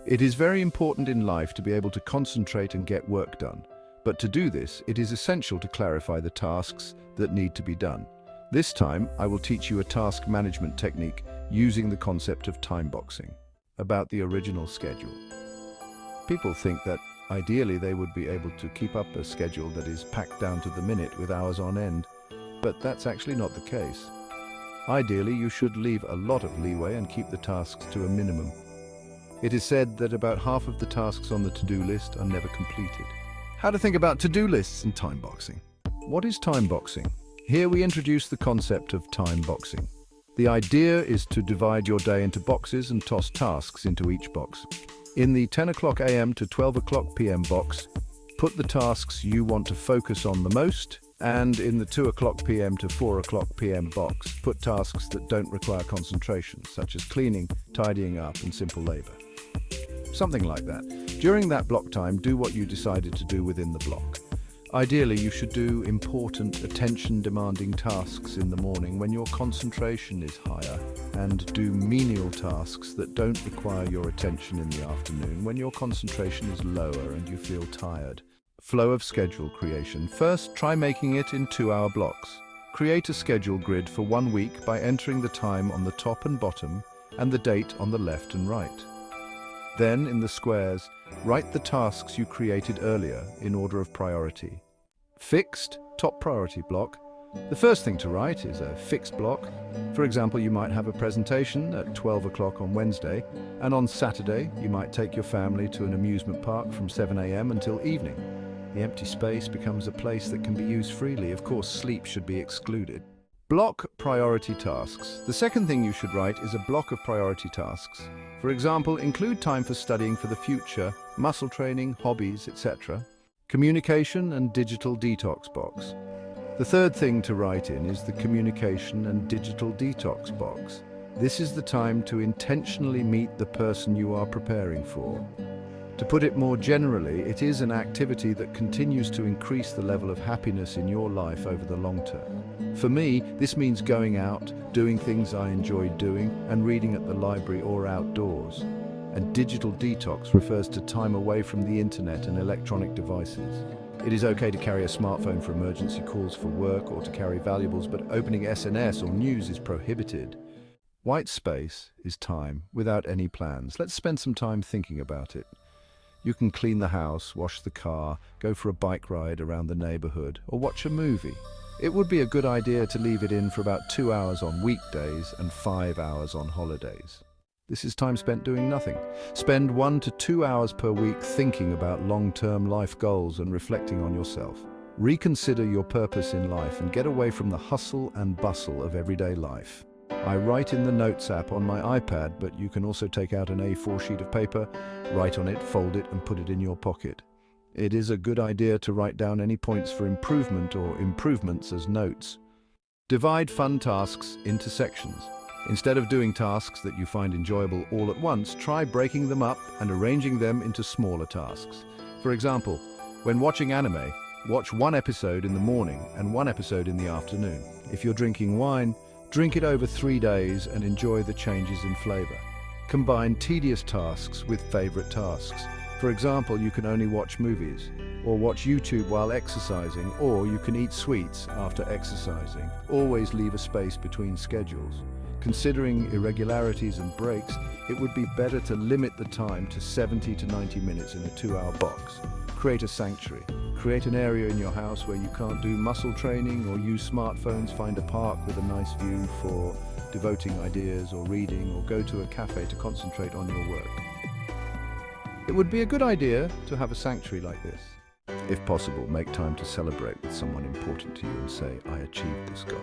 It is very important in life to be able to concentrate and get work done. But to do this, it is essential to clarify the tasks that need to be done. This time, I will teach you a task management technique using the concept of time boxing. About the original schedule. People think that ideally they would be able to keep up a schedule that is packed down to the minute with hours on end, but that's actually not the case. Ideally, you should leave a lot of leeway and keep the tasks to a minimum. It is said that about half of the tasks on the to-do list are never completed. How to think about to-do lists and time boxing. What is time boxing? Here we introduce the concept of time boxing. The idea is to divide your day into boxes and toss tasks into each box. In the 10 o'clock a.m. to 12 o'clock p.m. box, put the tasks you want to focus on the most, and in the 2 o'clock p.m. to 4 o'clock p.m. box, put tasks that don't require concentration, such as cleaning, tidying up, and simple labor. Something like that. During that block time, do what you decided to do within the block. Ideally, you should do important, attention-demanding tasks in the morning when your concentration is higher, and do menial tasks that don't require your attention in the afternoon when your concentration is lower and you feel tired. Flow of schedule creation. First, try making it in 2-hour blocks. Create a schedule grid for 1 week by entering the time on the top and bottom and the date on the left and right. Then, in the squares, write the tasks you created earlier in order of priority. Fixed, top priority block. The first thing to write is a fixed block. For example, you might have a presentation at 12 o'clock on Wednesday, and on Saturday you might take your family to an amusement park from 7 a.m. until evening. The empty space becomes a place that can be used freely. Of course, sleep should be excluded. Block priority tasks. The second thing you should write is a block of priority tasks. For example, include time for studying for the future, muscle training, hobbies, etc. Communication and digital detox box. The third thing to write in is the communication and digital detox box. This is the time to intentionally meet the person you are preparing for. To put it more generally, it is an activity that continues to increase the level of happiness in your life over the long term. For me, this means going out, doing things I enjoy doing, and reading at the library or outdoors. And digital detox refers to time away from the internet and electronic devices. It is okay to carry a smartphone for emergency calls for work or to carry valuables, but opening SNS or news is prohibited. White space is time without any plans. Let's spend some time thinking about it. You can clean the house, wash the car, go for a bike ride around the neighborhood, or watch a movie. It would be a good idea to leave it in for about 2 hours on weekdays and 5 hours on holidays. This is time spent doing nothing. Spend 1 to 2 hours per week thinking about long-term life goals and reflecting on yourself. Reconsider your purpose in life and get away from the hustle and bustle of everyday life. I write in the Notes app on my iPad, but you can also take out an A4 sheet of paper, write on it, fold it, and put it in your pocket. It is a good idea to write down any points for improvement or improvements as notes. Divide fun tasks into sections. Instead of doing tasks that you find enjoyable all at once, try breaking them up and arranging them into smaller tasks. For example, when watching anime, watch 1 episode in the morning and 1 episode in the afternoon. If you're drinking wine, drink it over 3 days and enjoy the changes in flavor. Combine tedious tasks with favorite tasks. For example, you can only watch movies, or watch YouTube while exercising, or you can eat sweets after exercising. Always leave a space between schedules. Considering irregularities and breaks, it would be better to limit the time to 70 to 90 minutes in a 2-hour box. Create a sanctuary. Create an area in your house where you can't do muscle training or use smartphones. Find a park with a nice view for devoting ideas or reading, or go to a cafe to concentrate on your work. It would be a good idea to have a sanctuary like this. If possible, make time to celebrate with someone important to you and say, "I achieved this goal."